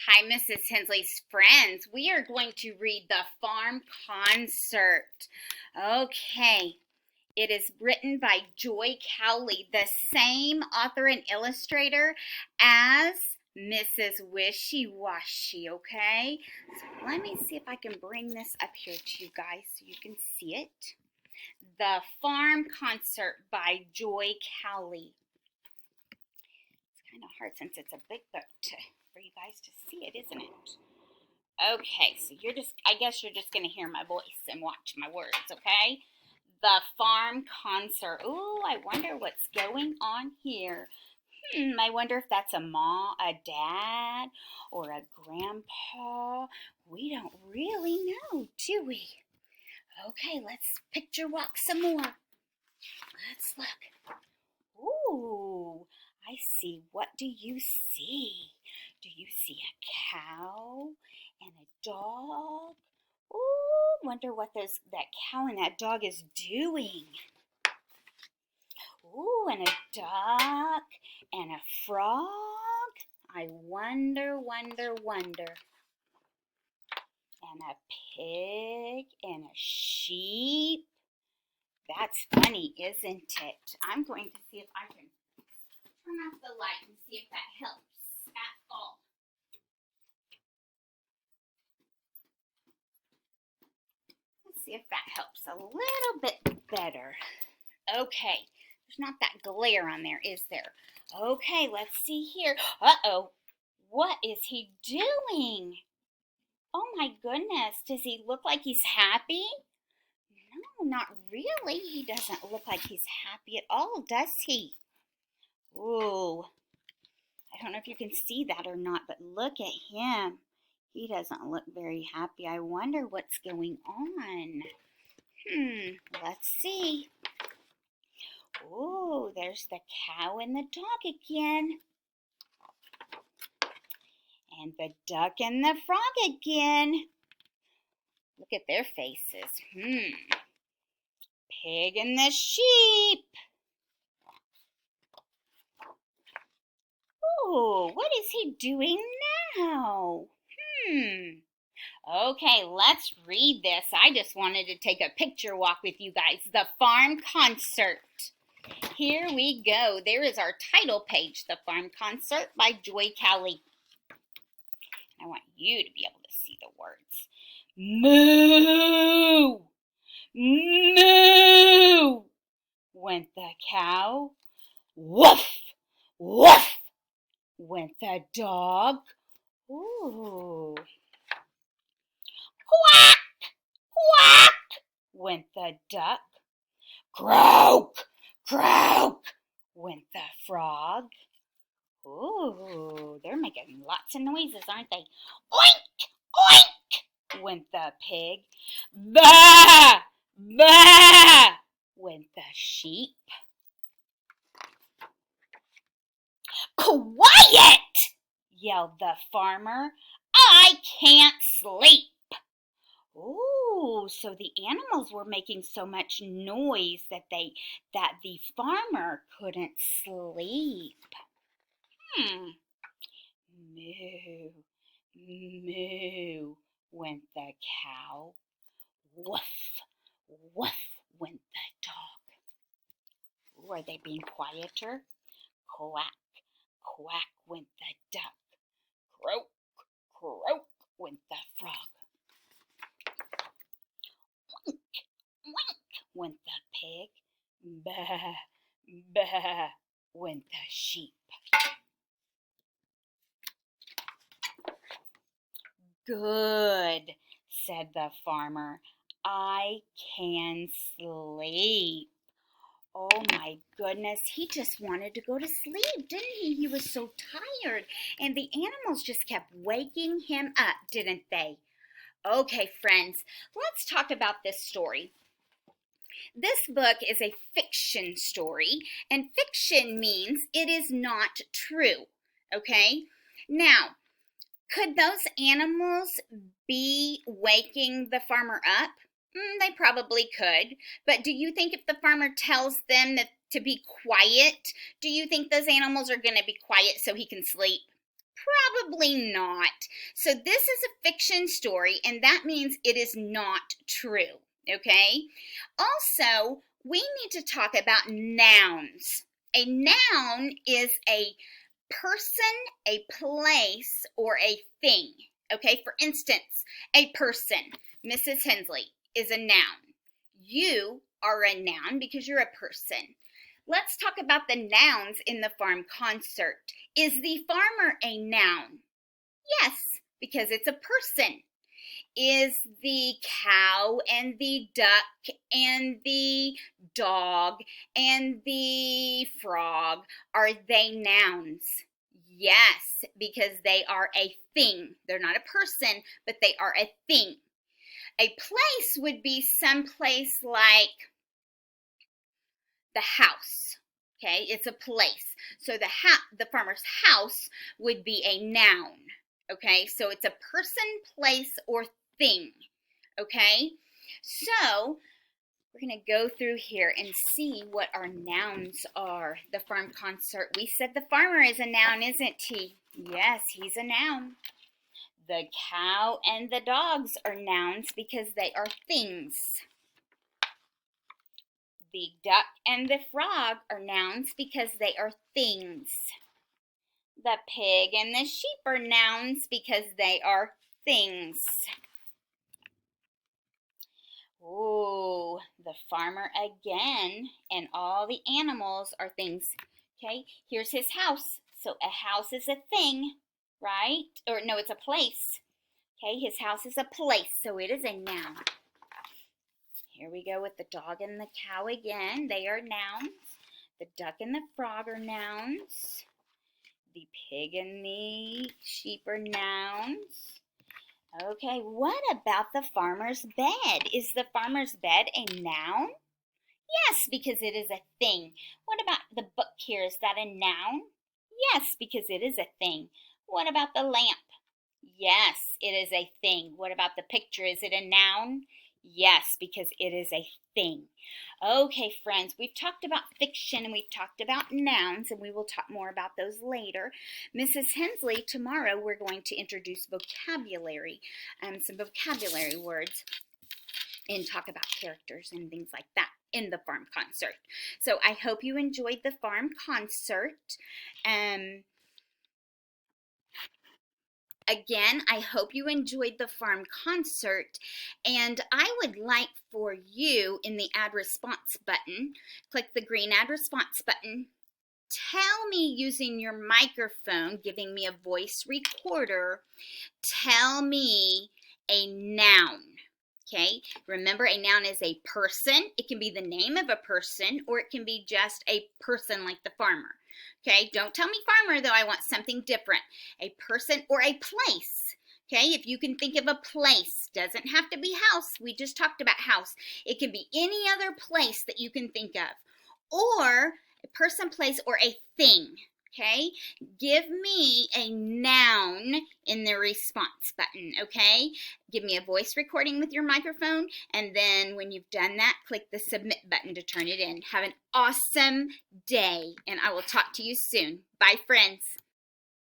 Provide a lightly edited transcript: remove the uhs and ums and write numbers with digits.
Hi, Mrs. Hensley's friends. We are going to read The Farm Concert. Okay. It is written by Joy Cowley, the same author and illustrator as Mrs. Wishy Washy, okay? So let me see if I can bring this up here to you guys so you can see it. The Farm Concert by Joy Cowley. It's kind of hard since it's a big book for you guys to see it, isn't it? Okay, so I guess you're just going to hear my voice and watch my words, okay? The Farm Concert. Ooh, I wonder what's going on here. I wonder if that's a mom, a dad, or a grandpa. We don't really know, do we? Okay, let's picture walk some more. Let's look. Ooh, I see. What do you see? Do you see a cow and a dog? Ooh, wonder what that cow and that dog is doing. Ooh, and a duck and a frog. I wonder. And a pig and a sheep. That's funny, isn't it? I'm going to see if I can turn off the light and see if that helps at all. Let's see if that helps a little bit better. Okay, there's not that glare on there, is there? Okay, let's see here. Uh-oh, what is he doing? Oh my goodness, does he look like he's happy? No, not really. He doesn't look like he's happy at all, does he? Ooh, I don't know if you can see that or not, but look at him. He doesn't look very happy. I wonder what's going on. Let's see. Ooh, there's the cow and the dog again. And the duck and the frog again. Look at their faces. Pig and the sheep. Ooh, what is he doing now? Okay, let's read this. I just wanted to take a picture walk with you guys. The Farm Concert. Here we go. There is our title page, The Farm Concert by Joy Cowley. I want you to be able to see the words. Moo! Moo! Went the cow. Woof! Woof! Went the dog. Ooh. Quack! Quack! Went the duck. Croak! Croak! Went the frog. Ooh, they're making lots of noises, aren't they? Oink! Oink! Went the pig. Bah! Bah! Went the sheep. Quiet! Yelled the farmer. I can't sleep. Ooh, so the animals were making so much noise that the farmer couldn't sleep. Moo, moo, went the cow. Woof, woof, went the dog. Ooh, are they being quieter? Quack, quack, went the duck. Croak, croak, went the frog. Wink, wink, went the pig. Bah, bah, went the sheep. Good, said the farmer. I can sleep. Oh my goodness, he just wanted to go to sleep, didn't he? He was so tired. And the animals just kept waking him up, didn't they? Okay, friends, let's talk about this story. This book is a fiction story, and fiction means it is not true. Okay? Now, could those animals be waking the farmer up? They probably could. But do you think if the farmer tells them to be quiet, do you think those animals are going to be quiet so he can sleep? Probably not. So this is a fiction story, and that means it is not true, okay? Also, we need to talk about nouns. A noun is a person, a place, or a thing, okay? For instance, a person, Mrs. Hensley, is a noun. You are a noun because you're a person. Let's talk about the nouns in the farm concert. Is the farmer a noun? Yes, because it's a person. Is the cow and the duck and the dog and the frog, are they nouns? Yes, because they are a thing. They're not a person, but they are a thing. A place would be someplace like the house. Okay, it's a place. So the farmer's house would be a noun. Okay, so it's a person, place, or thing. Okay, so we're going to go through here and see what our nouns are. The farm concert. We said the farmer is a noun, isn't he? Yes, he's a noun. The cow and the dogs are nouns because they are things. The duck and the frog are nouns because they are things. The pig and the sheep are nouns because they are things. Ooh, the farmer again, and all the animals are things. Okay, here's his house. So a house is a thing, right? Or no, it's a place. Okay, his house is a place, so it is a noun. Here we go with the dog and the cow again. They are nouns. The duck and the frog are nouns. The pig and the sheep are nouns. Okay, what about the farmer's bed? Is the farmer's bed a noun? Yes, because it is a thing. What about the book here? Is that a noun? Yes, because it is a thing. What about the lamp? Yes, it is a thing. What about the picture? Is it a noun? Yes, because it is a thing. Okay, friends, we've talked about fiction and we've talked about nouns, and we will talk more about those later. Mrs. Hensley, tomorrow we're going to introduce vocabulary, some vocabulary words, and talk about characters and things like that in the farm concert. So I hope you enjoyed the farm concert. Again, I hope you enjoyed the farm concert, and I would like for you in the add response button, click the green add response button, tell me using your microphone, giving me a voice recorder, tell me a noun. Okay, remember a noun is a person. It can be the name of a person, or it can be just a person like the farmer. Okay, don't tell me farmer though, I want something different. A person or a place. Okay, if you can think of a place, doesn't have to be house. We just talked about house. It can be any other place that you can think of. Or a person, place, or a thing. Okay, give me a noun in the response button, okay? Give me a voice recording with your microphone, and then when you've done that, click the submit button to turn it in. Have an awesome day, and I will talk to you soon. Bye, friends.